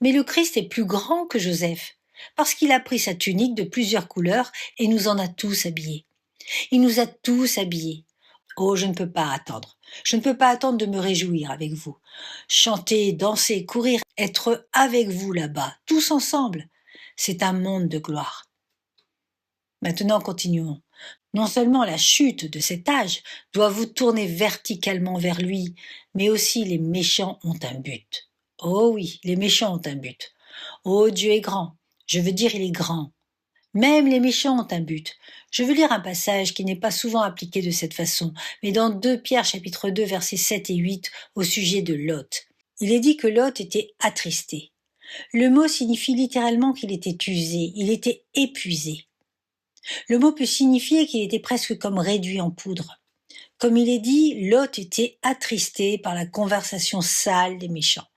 Mais le Christ est plus grand que Joseph, parce qu'il a pris sa tunique de plusieurs couleurs et nous en a tous habillés. Il nous a tous habillés. Oh, je ne peux pas attendre. Je ne peux pas attendre de me réjouir avec vous. Chanter, danser, courir, être avec vous là-bas, tous ensemble. C'est un monde de gloire. Maintenant, continuons. Non seulement la chute de cet âge doit vous tourner verticalement vers lui, mais aussi les méchants ont un but. Oh oui, les méchants ont un but. Oh, Dieu est grand. Je veux dire, il est grand. Même les méchants ont un but. Je veux lire un passage qui n'est pas souvent appliqué de cette façon, mais dans 2 Pierre chapitre 2 versets 7 et 8 au sujet de Lot. Il est dit que Lot était attristé. Le mot signifie littéralement qu'il était usé, il était épuisé. Le mot peut signifier qu'il était presque comme réduit en poudre. Comme il est dit, Lot était attristé par la conversation sale des méchants.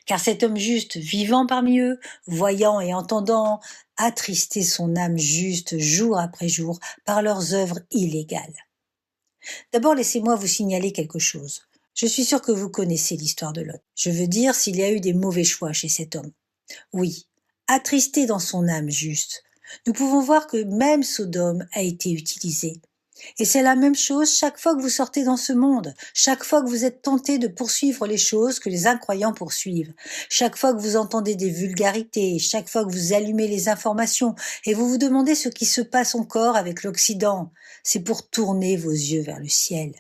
Car cet homme juste, vivant parmi eux, voyant et entendant, attristait son âme juste jour après jour par leurs œuvres illégales. D'abord, laissez-moi vous signaler quelque chose. Je suis sûr que vous connaissez l'histoire de Lot. Je veux dire s'il y a eu des mauvais choix chez cet homme. Oui, attristé dans son âme juste. Nous pouvons voir que même Sodome a été utilisé. Et c'est la même chose chaque fois que vous sortez dans ce monde, chaque fois que vous êtes tenté de poursuivre les choses que les incroyants poursuivent, chaque fois que vous entendez des vulgarités, chaque fois que vous allumez les informations et vous vous demandez ce qui se passe encore avec l'Occident, c'est pour tourner vos yeux vers le ciel.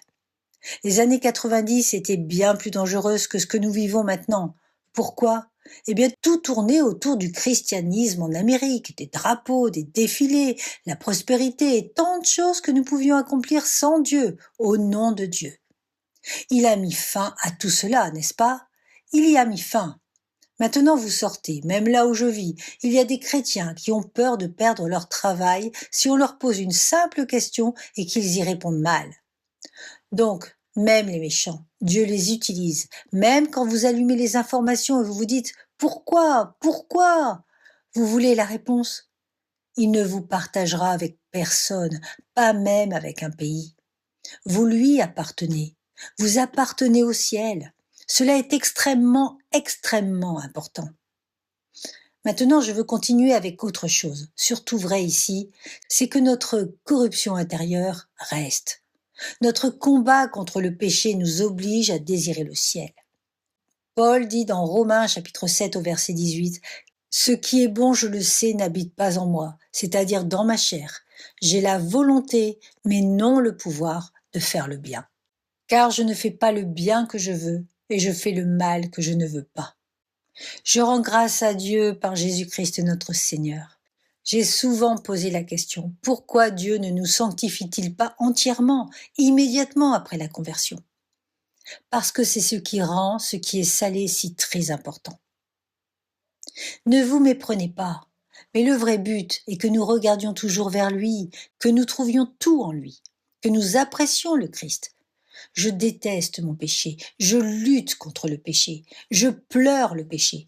Les années 90 étaient bien plus dangereuses que ce que nous vivons maintenant. Pourquoi ? Eh bien, tout tournait autour du christianisme en Amérique, des drapeaux, des défilés, la prospérité et tant de choses que nous pouvions accomplir sans Dieu, au nom de Dieu. Il a mis fin à tout cela, n'est-ce pas? Il y a mis fin. Maintenant vous sortez, même là où je vis, il y a des chrétiens qui ont peur de perdre leur travail si on leur pose une simple question et qu'ils y répondent mal. Donc, même les méchants, Dieu les utilise. Même quand vous allumez les informations et vous vous dites « Pourquoi ? Pourquoi ?» Vous voulez la réponse? Il ne vous partagera avec personne, pas même avec un pays. Vous lui appartenez. Vous appartenez au ciel. Cela est extrêmement, extrêmement important. Maintenant, je veux continuer avec autre chose. Surtout vrai ici, c'est que notre corruption intérieure reste. Notre combat contre le péché nous oblige à désirer le ciel. Paul dit dans Romains chapitre 7 au verset 18 « Ce qui est bon, je le sais, n'habite pas en moi, c'est-à-dire dans ma chair. J'ai la volonté, mais non le pouvoir de faire le bien. Car je ne fais pas le bien que je veux, et je fais le mal que je ne veux pas. Je rends grâce à Dieu par Jésus-Christ notre Seigneur. J'ai souvent posé la question, pourquoi Dieu ne nous sanctifie-t-il pas entièrement, immédiatement après la conversion? Parce que c'est ce qui rend ce qui est salé si très important. Ne vous méprenez pas. Mais le vrai but est que nous regardions toujours vers lui, que nous trouvions tout en lui, que nous apprécions le Christ. Je déteste mon péché, je lutte contre le péché, je pleure le péché.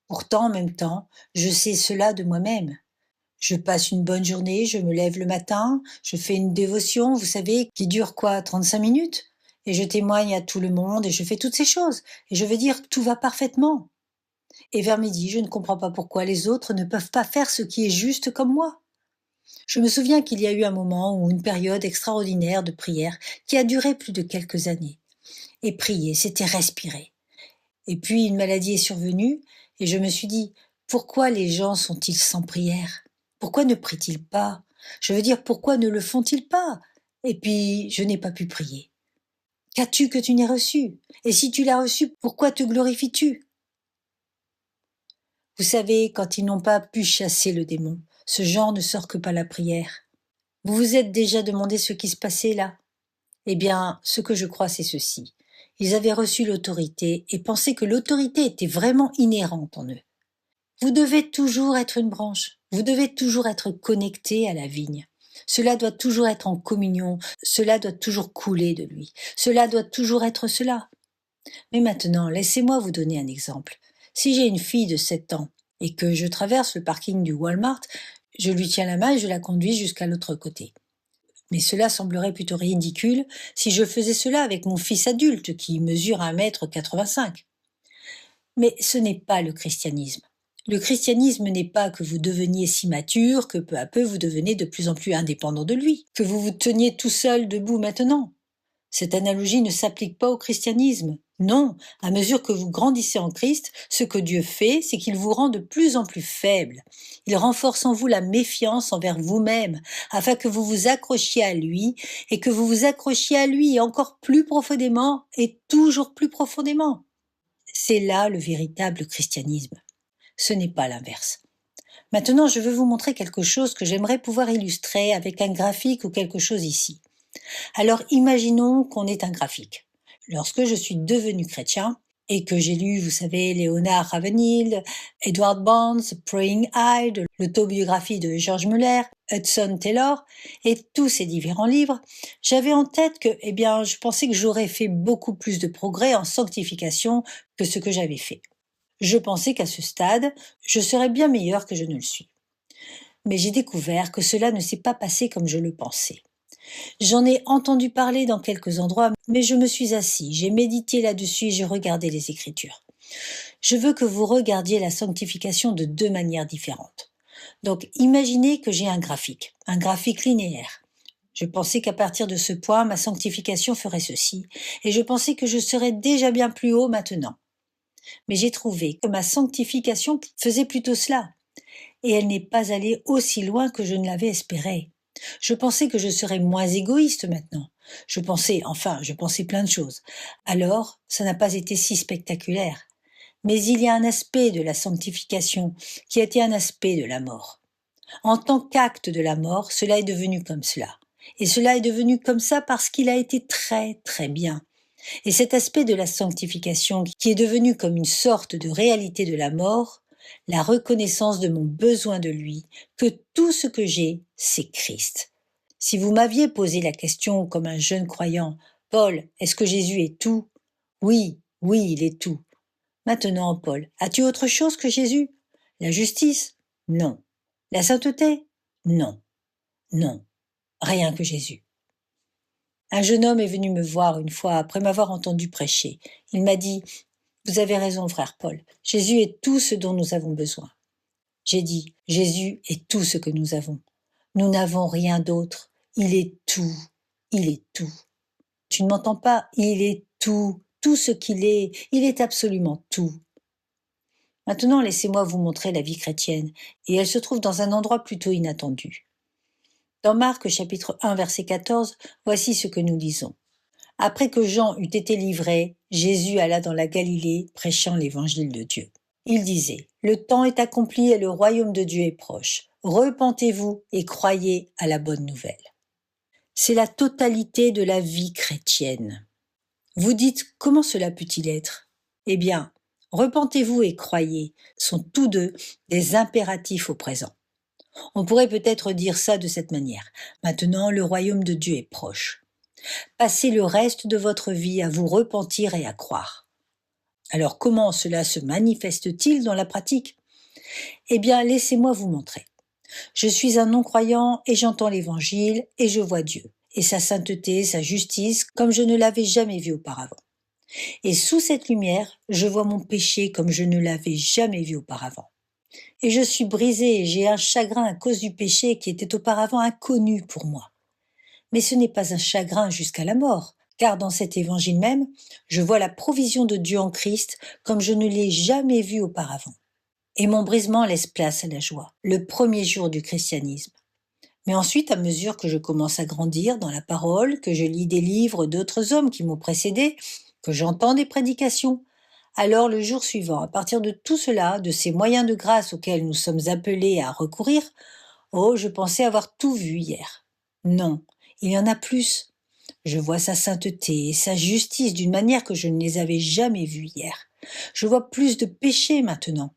Pourtant, en même temps, je sais cela de moi-même. Je passe une bonne journée, je me lève le matin, je fais une dévotion, vous savez, qui dure quoi, 35 minutes? Et je témoigne à tout le monde et je fais toutes ces choses. Et je veux dire que tout va parfaitement. Et vers midi, je ne comprends pas pourquoi les autres ne peuvent pas faire ce qui est juste comme moi. Je me souviens qu'il y a eu un moment ou une période extraordinaire de prière qui a duré plus de quelques années. Et prier, c'était respirer. Et puis une maladie est survenue et je me suis dit, pourquoi les gens sont-ils sans prière? Pourquoi ne prient-ils pas? Je veux dire, pourquoi ne le font-ils pas? Et puis, je n'ai pas pu prier. Qu'as-tu que tu n'aies reçu? Et si tu l'as reçu, pourquoi te glorifies-tu? Vous savez, quand ils n'ont pas pu chasser le démon, ce genre ne sort que par la prière. Vous vous êtes déjà demandé ce qui se passait là? Eh bien, ce que je crois, c'est ceci. Ils avaient reçu l'autorité et pensaient que l'autorité était vraiment inhérente en eux. Vous devez toujours être une branche. Vous devez toujours être connecté à la vigne. Cela doit toujours être en communion. Cela doit toujours couler de lui. Cela doit toujours être cela. Mais maintenant, laissez-moi vous donner un exemple. Si j'ai une fille de 7 ans et que je traverse le parking du Walmart, je lui tiens la main et je la conduis jusqu'à l'autre côté. Mais cela semblerait plutôt ridicule si je faisais cela avec mon fils adulte qui mesure 1,85 m. Mais ce n'est pas le christianisme. Le christianisme n'est pas que vous deveniez si mature que peu à peu vous devenez de plus en plus indépendant de lui, que vous vous teniez tout seul debout maintenant. Cette analogie ne s'applique pas au christianisme. Non, à mesure que vous grandissez en Christ, ce que Dieu fait, c'est qu'il vous rend de plus en plus faible. Il renforce en vous la méfiance envers vous-même, afin que vous vous accrochiez à lui, et que vous vous accrochiez à lui encore plus profondément et toujours plus profondément. C'est là le véritable christianisme. Ce n'est pas l'inverse. Maintenant, je veux vous montrer quelque chose que j'aimerais pouvoir illustrer avec un graphique ou quelque chose ici. Alors, imaginons qu'on ait un graphique. Lorsque je suis devenu chrétien et que j'ai lu, vous savez, Léonard Ravenhill, Edward Barnes, Praying Hyde, l'autobiographie de George Muller, Hudson Taylor et tous ces différents livres, j'avais en tête que, je pensais que j'aurais fait beaucoup plus de progrès en sanctification que ce que j'avais fait. Je pensais qu'à ce stade, je serais bien meilleur que je ne le suis. Mais j'ai découvert que cela ne s'est pas passé comme je le pensais. J'en ai entendu parler dans quelques endroits, mais je me suis assis, j'ai médité là-dessus et j'ai regardé les Écritures. Je veux que vous regardiez la sanctification de 2 manières différentes. Donc, imaginez que j'ai un graphique linéaire. Je pensais qu'à partir de ce point, ma sanctification ferait ceci, et je pensais que je serais déjà bien plus haut maintenant. Mais j'ai trouvé que ma sanctification faisait plutôt cela, et elle n'est pas allée aussi loin que je ne l'avais espéré. Je pensais que je serais moins égoïste maintenant. Je pensais plein de choses. Alors, ça n'a pas été si spectaculaire. Mais il y a un aspect de la sanctification qui a été un aspect de la mort. En tant qu'acte de la mort, cela est devenu comme cela. Et cela est devenu comme ça parce qu'il a été très, très bien. Et cet aspect de la sanctification qui est devenu comme une sorte de réalité de la mort, la reconnaissance de mon besoin de lui, que tout ce que j'ai, c'est Christ. Si vous m'aviez posé la question comme un jeune croyant, Paul, est-ce que Jésus est tout? Oui, oui, il est tout. Maintenant, Paul, as-tu autre chose que Jésus? La justice? Non. La sainteté? Non. Non. Rien que Jésus. Un jeune homme est venu me voir une fois après m'avoir entendu prêcher. Il m'a dit, vous avez raison, frère Paul. Jésus est tout ce dont nous avons besoin. J'ai dit, Jésus est tout ce que nous avons. Nous n'avons rien d'autre. Il est tout. Il est tout. Tu ne m'entends pas? Il est tout. Tout ce qu'il est. Il est absolument tout. Maintenant, laissez-moi vous montrer la vie chrétienne. Et elle se trouve dans un endroit plutôt inattendu. Dans Marc chapitre 1 verset 14, voici ce que nous lisons. Après que Jean eut été livré, Jésus alla dans la Galilée prêchant l'évangile de Dieu. Il disait, le temps est accompli et le royaume de Dieu est proche. Repentez-vous et croyez à la bonne nouvelle. C'est la totalité de la vie chrétienne. Vous dites, comment cela peut-il être? Eh bien, Repentez-vous et croyez sont tous deux des impératifs au présent. On pourrait peut-être dire ça de cette manière. Maintenant, le royaume de Dieu est proche. Passez le reste de votre vie à vous repentir et à croire. Alors comment cela se manifeste-t-il dans la pratique? Eh bien, laissez-moi vous montrer. Je suis un non-croyant et j'entends l'Évangile et je vois Dieu, et sa sainteté, sa justice, comme je ne l'avais jamais vu auparavant. Et sous cette lumière, je vois mon péché comme je ne l'avais jamais vu auparavant. Et je suis brisé et j'ai un chagrin à cause du péché qui était auparavant inconnu pour moi. Mais ce n'est pas un chagrin jusqu'à la mort, car dans cet évangile même, je vois la provision de Dieu en Christ comme je ne l'ai jamais vu auparavant. Et mon brisement laisse place à la joie, le premier jour du christianisme. Mais ensuite, à mesure que je commence à grandir dans la parole, que je lis des livres d'autres hommes qui m'ont précédé, que j'entends des prédications, alors le jour suivant, à partir de tout cela, de ces moyens de grâce auxquels nous sommes appelés à recourir, oh, je pensais avoir tout vu hier. Non, il y en a plus. Je vois sa sainteté et sa justice d'une manière que je ne les avais jamais vues hier. Je vois plus de péchés maintenant.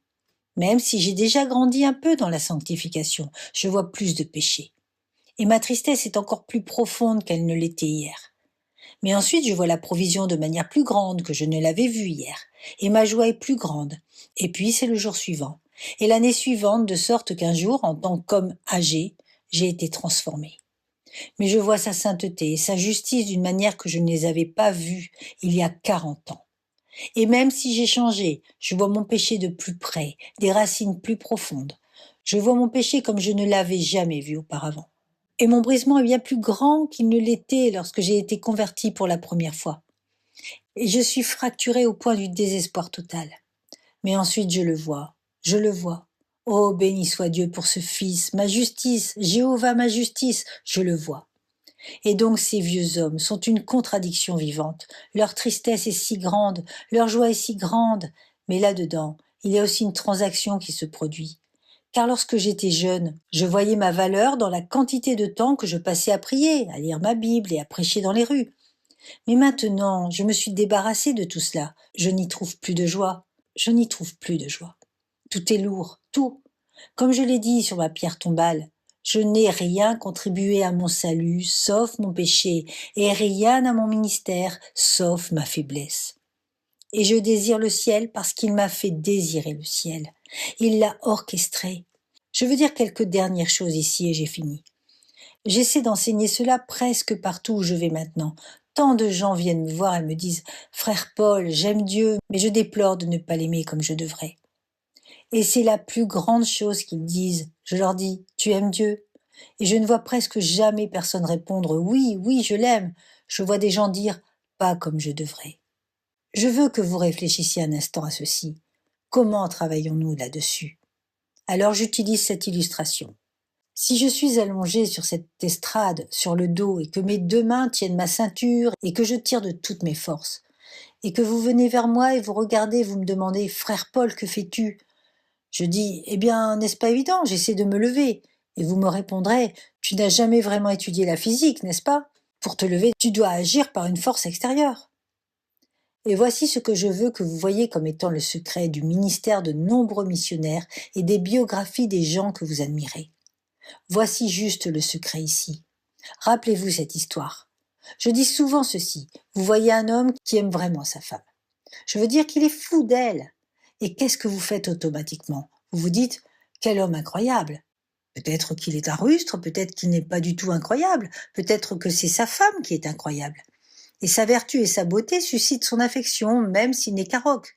Même si j'ai déjà grandi un peu dans la sanctification, je vois plus de péchés. Et ma tristesse est encore plus profonde qu'elle ne l'était hier. Mais ensuite, je vois la provision de manière plus grande que je ne l'avais vue hier. Et ma joie est plus grande. Et puis, c'est le jour suivant. Et l'année suivante, de sorte qu'un jour, en tant qu'homme âgé, j'ai été transformé. Mais je vois sa sainteté et sa justice d'une manière que je ne les avais pas vues il y a 40 ans. Et même si j'ai changé, je vois mon péché de plus près, des racines plus profondes. Je vois mon péché comme je ne l'avais jamais vu auparavant. Et mon brisement est bien plus grand qu'il ne l'était lorsque j'ai été converti pour la première fois. Et je suis fracturé au point du désespoir total. Mais ensuite je le vois. Oh, béni soit Dieu pour ce Fils, ma justice, Jéhovah ma justice, je le vois. Et donc ces vieux hommes sont une contradiction vivante. Leur tristesse est si grande, leur joie est si grande. Mais là-dedans, il y a aussi une transaction qui se produit. Car lorsque j'étais jeune, je voyais ma valeur dans la quantité de temps que je passais à prier, à lire ma Bible et à prêcher dans les rues. Mais maintenant, je me suis débarrassée de tout cela. Je n'y trouve plus de joie. Je n'y trouve plus de joie. Tout est lourd, tout. Comme je l'ai dit sur ma pierre tombale, je n'ai rien contribué à mon salut, sauf mon péché, et rien à mon ministère, sauf ma faiblesse. Et je désire le ciel parce qu'il m'a fait désirer le ciel. Il l'a orchestré. Je veux dire quelques dernières choses ici et j'ai fini. J'essaie d'enseigner cela presque partout où je vais maintenant. Tant de gens viennent me voir et me disent « Frère Paul, j'aime Dieu, mais je déplore de ne pas l'aimer comme je devrais. » Et c'est la plus grande chose qu'ils disent. Je leur dis « Tu aimes Dieu ?» Et je ne vois presque jamais personne répondre « Oui, oui, je l'aime ». Je vois des gens dire « Pas comme je devrais ». Je veux que vous réfléchissiez un instant à ceci. Comment travaillons-nous là-dessus? Alors j'utilise cette illustration. Si je suis allongé sur cette estrade, sur le dos, et que mes deux mains tiennent ma ceinture, et que je tire de toutes mes forces, et que vous venez vers moi et vous regardez, vous me demandez « Frère Paul, que fais-tu » Je dis « Eh bien, n'est-ce pas évident, j'essaie de me lever. » Et vous me répondrez « Tu n'as jamais vraiment étudié la physique, n'est-ce pas? Pour te lever, tu dois agir par une force extérieure. » Et voici ce que je veux que vous voyez comme étant le secret du ministère de nombreux missionnaires et des biographies des gens que vous admirez. Voici juste le secret ici. Rappelez-vous cette histoire. Je dis souvent ceci. Vous voyez un homme qui aime vraiment sa femme. Je veux dire qu'il est fou d'elle. Et qu'est-ce que vous faites automatiquement? Vous vous dites, quel homme incroyable. Peut-être qu'il est un rustre, peut-être qu'il n'est pas du tout incroyable, peut-être que c'est sa femme qui est incroyable. Et sa vertu et sa beauté suscitent son affection, même s'il n'est qu'un roc.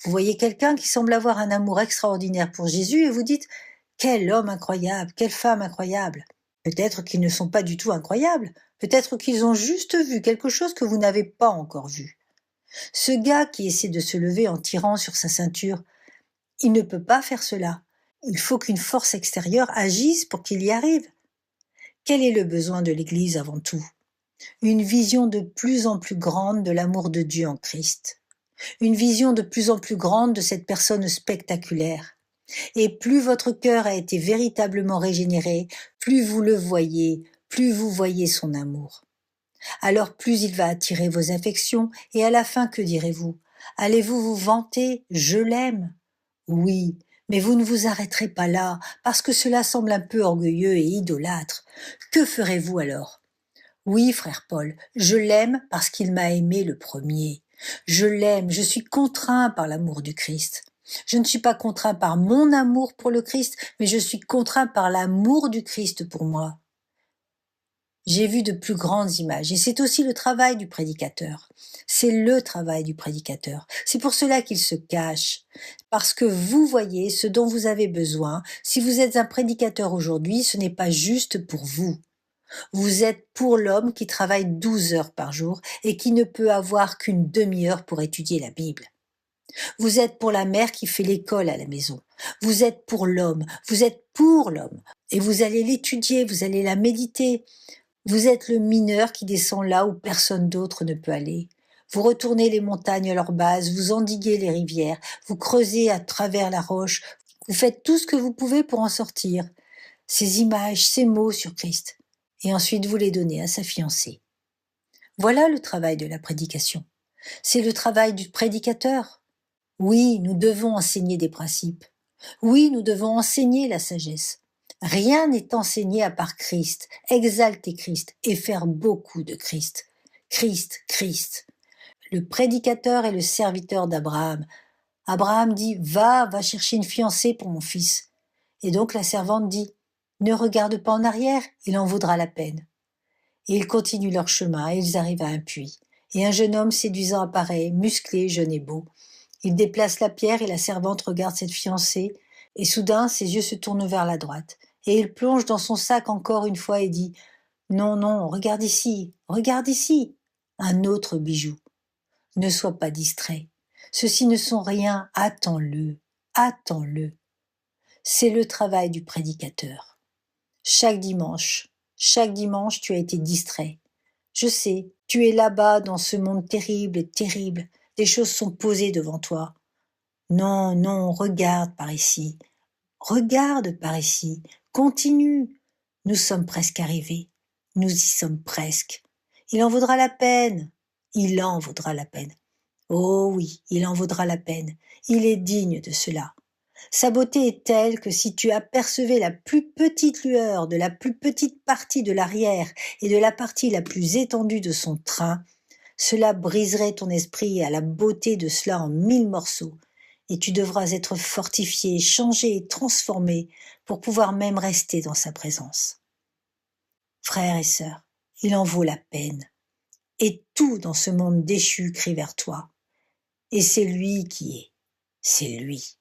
Vous voyez quelqu'un qui semble avoir un amour extraordinaire pour Jésus et vous dites « Quel homme incroyable, quelle femme incroyable !» Peut-être qu'ils ne sont pas du tout incroyables, peut-être qu'ils ont juste vu quelque chose que vous n'avez pas encore vu. Ce gars qui essaie de se lever en tirant sur sa ceinture, il ne peut pas faire cela. Il faut qu'une force extérieure agisse pour qu'il y arrive. Quel est le besoin de l'Église avant tout? Une vision de plus en plus grande de l'amour de Dieu en Christ. Une vision de plus en plus grande de cette personne spectaculaire. Et plus votre cœur a été véritablement régénéré, plus vous le voyez, plus vous voyez son amour. Alors plus il va attirer vos affections, et à la fin, que direz-vous? Allez-vous vous vanter? Je l'aime. Oui, mais vous ne vous arrêterez pas là, parce que cela semble un peu orgueilleux et idolâtre. Que ferez-vous alors? Oui, frère Paul, je l'aime parce qu'il m'a aimé le premier. Je l'aime, je suis contraint par l'amour du Christ. Je ne suis pas contraint par mon amour pour le Christ, mais je suis contraint par l'amour du Christ pour moi. J'ai vu de plus grandes images et c'est aussi le travail du prédicateur. C'est le travail du prédicateur. C'est pour cela qu'il se cache. Parce que vous voyez ce dont vous avez besoin. Si vous êtes un prédicateur aujourd'hui, ce n'est pas juste pour vous. Vous êtes pour l'homme qui travaille 12 heures par jour et qui ne peut avoir qu'une demi-heure pour étudier la Bible. Vous êtes pour la mère qui fait l'école à la maison. Vous êtes pour l'homme. Vous êtes pour l'homme. Et vous allez l'étudier, vous allez la méditer. Vous êtes le mineur qui descend là où personne d'autre ne peut aller. Vous retournez les montagnes à leur base, vous endiguez les rivières, vous creusez à travers la roche, vous faites tout ce que vous pouvez pour en sortir. Ces images, ces mots sur Christ. Et ensuite vous les donnez à sa fiancée. Voilà le travail de la prédication. C'est le travail du prédicateur. Oui, nous devons enseigner des principes. Oui, nous devons enseigner la sagesse. Rien n'est enseigné à part Christ, exalter Christ et faire beaucoup de Christ. Christ, Christ. Le prédicateur est le serviteur d'Abraham. Abraham dit, va chercher une fiancée pour mon fils. Et donc la servante dit, ne regarde pas en arrière, il en vaudra la peine. Et ils continuent leur chemin et ils arrivent à un puits. Et un jeune homme séduisant apparaît, musclé, jeune et beau. Il déplace la pierre et la servante regarde cette fiancée, et soudain ses yeux se tournent vers la droite. Et il plonge dans son sac encore une fois et dit « Non, non, regarde ici, un autre bijou. Ne sois pas distrait. Ceux-ci ne sont rien, attends-le, attends-le. » C'est le travail du prédicateur. Chaque dimanche, tu as été distrait. Je sais, tu es là-bas dans ce monde terrible, terrible. Des choses sont posées devant toi. Non, non, regarde par ici. Regarde par ici. Continue. Nous sommes presque arrivés. Nous y sommes presque. Il en vaudra la peine. Il en vaudra la peine. Oh oui, il en vaudra la peine. Il est digne de cela. Sa beauté est telle que si tu apercevais la plus petite lueur de la plus petite partie de l'arrière et de la partie la plus étendue de son train, cela briserait ton esprit à la beauté de cela en 1000 morceaux, et tu devras être fortifié, changé et transformé pour pouvoir même rester dans sa présence. Frères et sœurs, il en vaut la peine, et tout dans ce monde déchu crie vers toi, et c'est lui qui est, c'est lui.